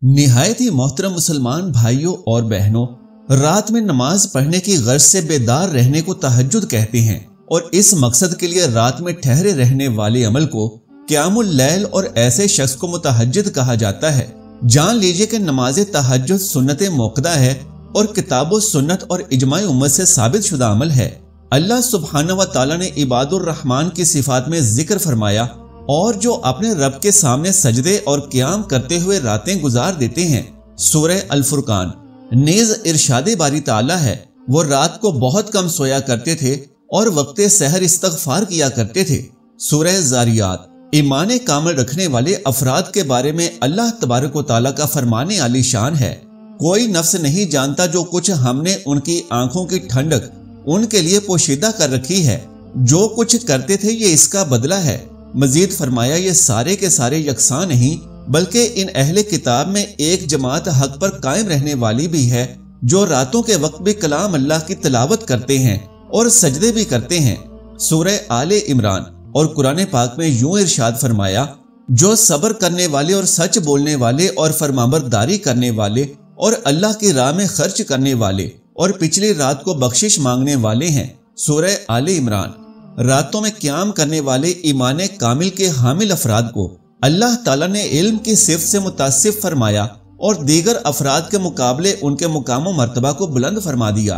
निहायत ही मोहतरम मुसलमान भाइयों और बहनों, रात में नमाज पढ़ने की गर्ज से बेदार रहने को तहज्जुद कहते हैं और इस मकसद के लिए रात में ठहरे रहने वाले अमल को क़यामुल लैल और ऐसे शख्स को मुतहज्जिद कहा जाता है। जान लीजिए कि नमाज तहज्जुद सुन्नत मुक्कदा है और किताब सुन्नत और इजमाई उम्मत से साबित शुदा अमल है। अल्लाह सुब्हानहू व तआला ने इबादुर रहमान की सिफात में जिक्र फरमाया, और जो अपने रब के सामने सजदे और क़याम करते हुए रातें गुजार देते हैं। सूरह अल फुरकान। नेज़ इरशादे बारी ताला है, वो रात को बहुत कम सोया करते थे और वक्ते सहर इस्तग़फ़ार किया करते थे। सूरह ज़ारियात। ईमान कामिल रखने वाले अफराद के बारे में अल्लाह तबारक व तआला का फरमाने आली शान है, कोई नफ्स नहीं जानता जो कुछ हमने उनकी आंखों की ठंडक उनके लिए पोशीदा कर रखी है, जो कुछ करते थे ये इसका बदला है। मजीद फरमाया, ये सारे के सारे यकसां नहीं बल्कि इन अहले किताब में एक जमात हक पर कायम रहने वाली भी है, जो रातों के वक्त भी कलाम अल्लाह की तिलावत करते हैं और सजदे भी करते हैं। सूरह आले इमरान। और कुरान पाक में यूं इरशाद फरमाया, जो सब्र करने वाले और सच बोलने वाले और फरमाबरदारी करने वाले और अल्लाह की राह में खर्च करने वाले और पिछली रात को बख्शिश मांगने वाले हैं। सूरह आले इमरान। रातों में क़याम करने वाले ईमान कामिल के हामिल अफराद को अल्लाह ताला ने इल्म की सिफ़त से मुतासिफ फरमाया और दीगर अफराद के मुकाबले उनके मुकाम व मर्तबा को बुलंद फरमा दिया।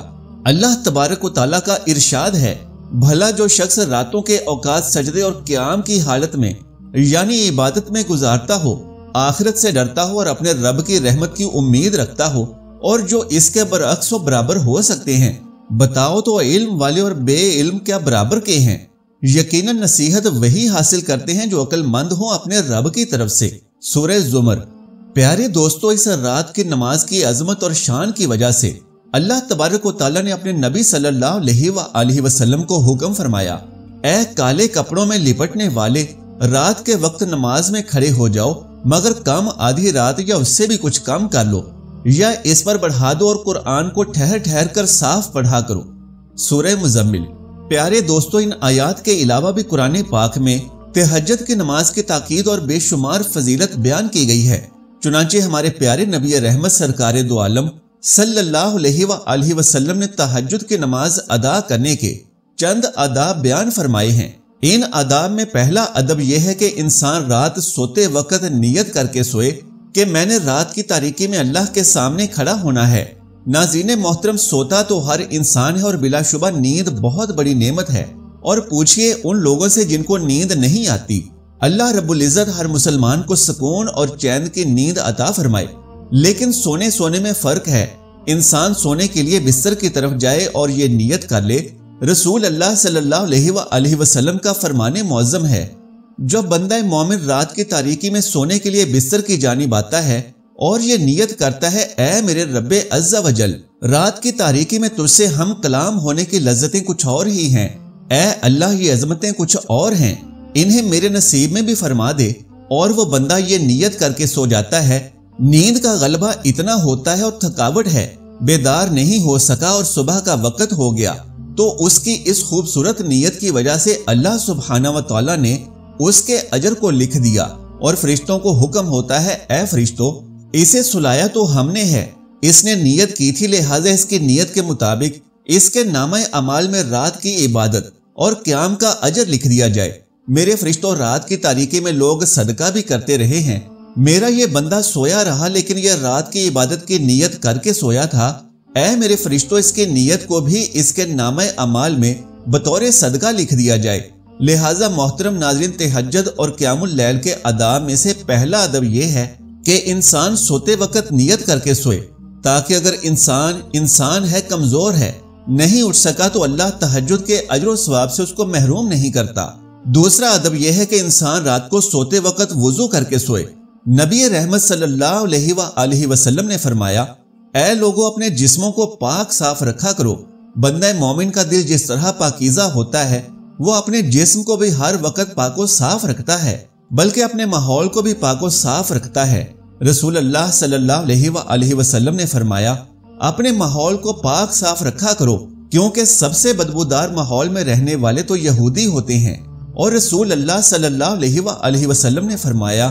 अल्लाह तबारक व तआला का इरशाद है, भला जो शख्स रातों के औकात सजदे और क़याम की हालत में यानी इबादत में गुजारता हो, आखिरत से डरता हो और अपने रब की रहमत की उम्मीद रखता हो, और जो इसके बरअक्स व बराबर हो सकते हैं। बताओ तो इल्म वाले और बे इल्म क्या बराबर के हैं? यकीनन नसीहत वही हासिल करते हैं जो अक्लमंद हो अपने रब की तरफ से। सूरह ज़ुमर। प्यारे दोस्तों, इस रात की नमाज की अजमत और शान की वजह से अल्लाह तबारक व तआला ने अपने नबी सल्लल्लाहु अलैहि वसल्लम को हुक्म फरमाया, ऐ काले कपड़ों में लिपटने वाले, रात के वक्त नमाज में खड़े हो जाओ, मगर कम आधी रात या उससे भी कुछ कम कर लो या इस पर बढ़ा दो और कुरान को ठहर ठहर कर साफ पढ़ा करो। सूरह मुज़म्मिल। प्यारे दोस्तों, इन आयात के अलावा भी कुरान पाक में तहज्जुद की नमाज की ताकीद और बेशुमार फजीलत बयान की गई है। चुनांचे हमारे प्यारे नबी रहमत सरकार दो आलम सल्लल्लाहु अलैहि वसल्लम ने तहज्जुद की नमाज अदा करने के चंद आदाब बयान फरमाए हैं। इन आदाब में पहला अदब यह है कि इंसान रात सोते वक्त नियत करके सोए कि मैंने रात की तारीकी में अल्लाह के सामने खड़ा होना है। नाज़रीन मोहतरम, सोता तो हर इंसान है और बिलाशुबा नींद बहुत बड़ी नेमत है, और पूछिए उन लोगों से जिनको नींद नहीं आती। अल्लाह रब्बुल इज़्ज़त हर मुसलमान को सुकून और चैन की नींद अता फरमाए, लेकिन सोने में फर्क है। इंसान सोने के लिए बिस्तर की तरफ जाए और ये नियत कर ले, रसूल अल्लाह सल्लल्लाहु अलैहि वसल्लम का फरमाने मौज़म है, जब बंदा मोमिन रात की तारीकी में सोने के लिए बिस्तर की जानिब आता है और ये नियत करता है, ऐ मेरे रब्बे अज़्ज़ा वजल, रात की तारीकी में तुझसे हम कलाम होने की लज्जतें कुछ और ही हैं, ऐ अल्लाह ये अजमतें कुछ और हैं, इन्हें मेरे नसीब में भी फरमा दे। और वो बंदा ये नियत करके सो जाता है। नींद का गलबा इतना होता है और थकावट है, बेदार नहीं हो सका और सुबह का वक्त हो गया, तो उसकी इस खूबसूरत नियत की वजह से अल्लाह सुब्हानहू व तआला ने उसके अजर को लिख दिया और फरिश्तों को हुक्म होता है, ऐ फरिश्तों, इसे सुलाया तो हमने है, इसने नियत की थी, लिहाजा इसकी नियत के मुताबिक इसके नामे अमाल में रात की इबादत और क़याम का अजर लिख दिया जाए। मेरे फरिश्तों, रात की तारीकी में लोग सदका भी करते रहे हैं, मेरा ये बंदा सोया रहा लेकिन यह रात की इबादत की नियत करके सोया था। ऐ मेरे फरिश्तों, इसकी नियत को भी इसके नामे अमाल में बतौर सदका लिख दिया जाए। लिहाजा मोहतरम नाज़रीन, तहज्जुद और क़यामुल लैल के आदाब में से पहला अदब यह है कि इंसान सोते वक्त नियत करके सोए, ताकि अगर इंसान है, कमजोर है, नहीं उठ सका तो अल्लाह तहज्जुद के अजर व सवाब से उसको महरूम नहीं करता। दूसरा अदब यह है कि इंसान रात को सोते वक्त वुजू करके सोए। नबी रहमत सल्लल्लाहु अलैहि वसल्लम ने फरमाया, ऐ लोगों, अपने जिस्मों को पाक साफ रखा करो। बंदा मोमिन का दिल जिस तरह पाकीज़ा होता है, वो अपने जिस्म को भी हर वक्त पाको साफ रखता है, बल्कि अपने माहौल को भी पाको साफ रखता है। रसूल अल्लाह सल्लल्लाहु अलैहि वसल्लम ने फरमाया, अपने माहौल को पाक साफ रखा करो, क्योंकि सबसे बदबूदार माहौल में रहने वाले तो यहूदी होते हैं। और रसूल अल्लाह सल्लल्लाहु अलैहि वसल्लम ने फरमाया,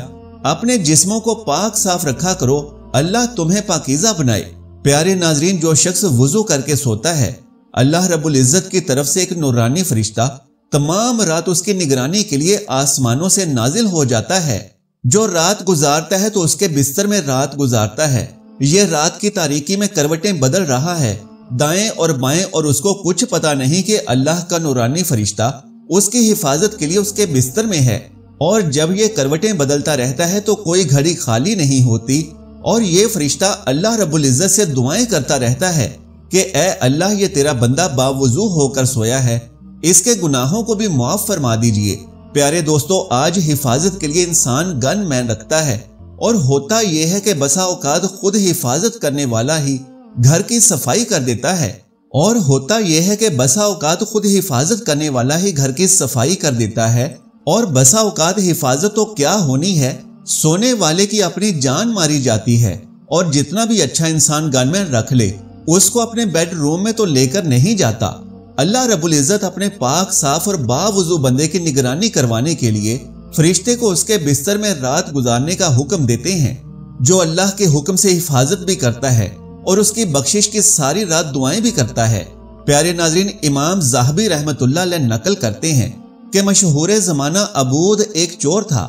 अपने जिस्मों को पाक साफ रखा करो, اللہ تمہیں پاکیزہ بنائے۔ پیارے ناظرین، جو شخص وضو کر کے سوتا ہے، اللہ رب العزت کی طرف سے ایک نورانی فرشتہ تمام رات اس کی نگرانی کے لیے آسمانوں سے نازل ہو جاتا ہے۔ جو رات گزارتا ہے تو اس کے بستر میں رات گزارتا ہے۔ یہ رات کی تاریکی میں کروٹیں بدل رہا ہے دائیں اور بائیں، اور اس کو کچھ پتا نہیں کہ اللہ کا نورانی فرشتہ اس کی حفاظت کے لیے اس کے بستر میں ہے۔ اور جب یہ کروٹیں بدلتا رہتا ہے تو کوئی گھڑی خالی نہیں ہوتی، اور یہ فرشتہ اللہ رب العزت سے دعائیں کرتا رہتا ہے کہ اے اللہ، یہ تیرا بندہ باوضو ہو کر سویا ہے، اس کے گناہوں کو بھی معاف فرما دیجئے۔ پیارے دوستو، آج حفاظت کے لیے انسان گن مین رکھتا ہے، اور ہوتا یہ ہے کہ بسا اوقات خود حفاظت کرنے والا ہی گھر کی صفائی کر دیتا ہے، اور ہوتا یہ ہے کہ بسا اوقات خود حفاظت کرنے والا ہی گھر کی صفائی کر دیتا ہے، اور بسا اوقات حفاظت تو کیا ہونی ہے، سونے والے کی اپنی جان ماری جاتی ہے۔ اور جتنا بھی اچھا انسان گن میں رکھ لے، اس کو اپنے بیڈ روم میں تو لے کر نہیں جاتا۔ اللہ رب العزت اپنے پاک صاف اور باوضو بندے کی نگرانی کروانے کے لیے فرشتے کو اس کے بستر میں رات گزارنے کا حکم دیتے ہیں، جو اللہ کے حکم سے حفاظت بھی کرتا ہے اور اس کی بخشش کی ساری رات دعائیں بھی کرتا ہے۔ پیارے ناظرین، امام زاہبی رحمت اللہ علیہ نقل کرتے ہیں کہ مشہور زمانہ عبود ایک چور تھا۔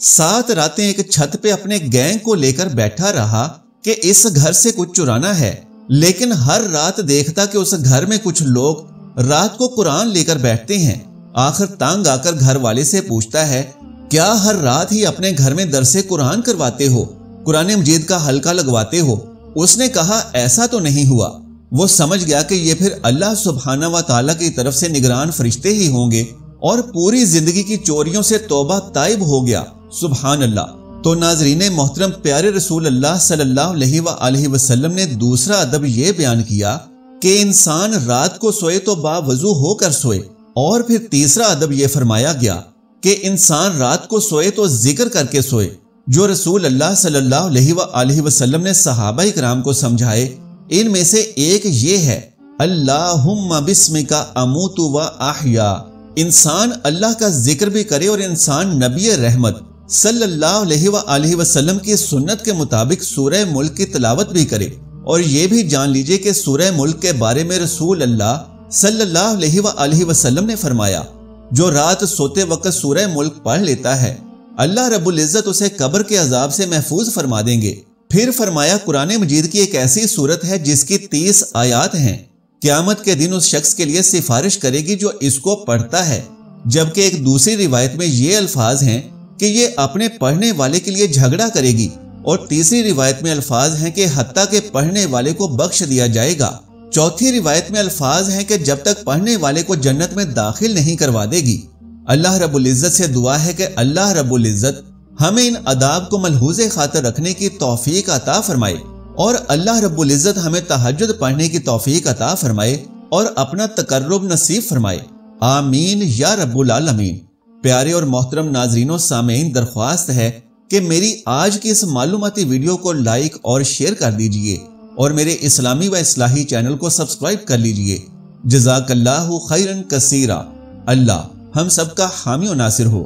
7 راتیں ایک چھت پہ اپنے گینگ کو لے کر بیٹھا رہا کہ اس گھر سے کچھ چرانا ہے، لیکن ہر رات دیکھتا کہ اس گھر میں کچھ لوگ رات کو قرآن لے کر بیٹھتے ہیں۔ آخر تانگ آ کر گھر والے سے پوچھتا ہے، کیا ہر رات ہی اپنے گھر میں درس قرآن کرواتے ہو، قرآن مجید کا حلقہ لگواتے ہو؟ اس نے کہا، ایسا تو نہیں ہوا۔ وہ سمجھ گیا کہ یہ پھر اللہ سبحانہ و تعالیٰ کی طرف سے نگران فرشتے ہی ہوں گے، اور پوری زندگی کی چوریوں سے توبہ تائب ہو گیا۔ سبحان اللہ۔ تو ناظرین محترم، پیارے رسول اللہ صلی اللہ علیہ وآلہ وسلم نے دوسرا ادب یہ بیان کیا کہ انسان رات کو سوئے تو باوضو ہو کر سوئے، اور پھر تیسرا ادب یہ فرمایا گیا کہ انسان رات کو سوئے تو ذکر کر کے سوئے، جو رسول اللہ صلی اللہ علیہ وآلہ وسلم نے صحابہ کرام کو سمجھائے۔ ان میں سے ایک یہ ہے، اللہم بسمک اموت و احیا۔ انسان اللہ کا ذکر بھی کرے، اور انسان نبی رحمت صلی اللہ علیہ وآلہ وسلم کی سنت کے مطابق سورہ ملک کی تلاوت بھی کرے۔ اور یہ بھی جان لیجئے کہ سورہ ملک کے بارے میں رسول اللہ صلی اللہ علیہ وآلہ وسلم نے فرمایا، جو رات سوتے وقت سورہ ملک پڑھ لیتا ہے، اللہ رب العزت اسے قبر کے عذاب سے محفوظ فرما دیں گے۔ پھر فرمایا، قرآن مجید کی ایک ایسی سورت ہے جس کی 30 آیات ہیں، قیامت کے دن اس شخص کے لیے سفارش کرے گی جو اس کو پڑھتا ہے۔ جبکہ ایک دوسری روایت میں یہ الفاظ ہیں کہ یہ اپنے پڑھنے والے کے لیے جھگڑا کرے گی، اور تیسری روایت میں الفاظ ہیں کہ حتیٰ کہ پڑھنے والے کو بخش دیا جائے گا۔ چوتھی روایت میں الفاظ ہیں کہ جب تک پڑھنے والے کو جنت میں داخل نہیں کروا دے گی۔ اللہ رب العزت سے دعا ہے کہ اللہ رب العزت ہمیں ان آداب کو ملحوظ خاطر رکھنے کی توفیق عطا فرمائے، اور اللہ رب العزت ہمیں تہجد پڑھنے کی توفیق عطا فرمائے اور اپنا تقرب نصیب فرمائے۔ آمین یا رب العالمین۔ پیارے اور محترم ناظرین و سامعین، درخواست ہے کہ میری آج کی اس معلوماتی ویڈیو کو لائک اور شیئر کر دیجئے، اور میرے اسلامی و اصلاحی چینل کو سبسکرائب کر لیجئے۔ جزاک اللہ خیرا کثیرا۔ اللہ ہم سب کا حامی و ناصر ہو۔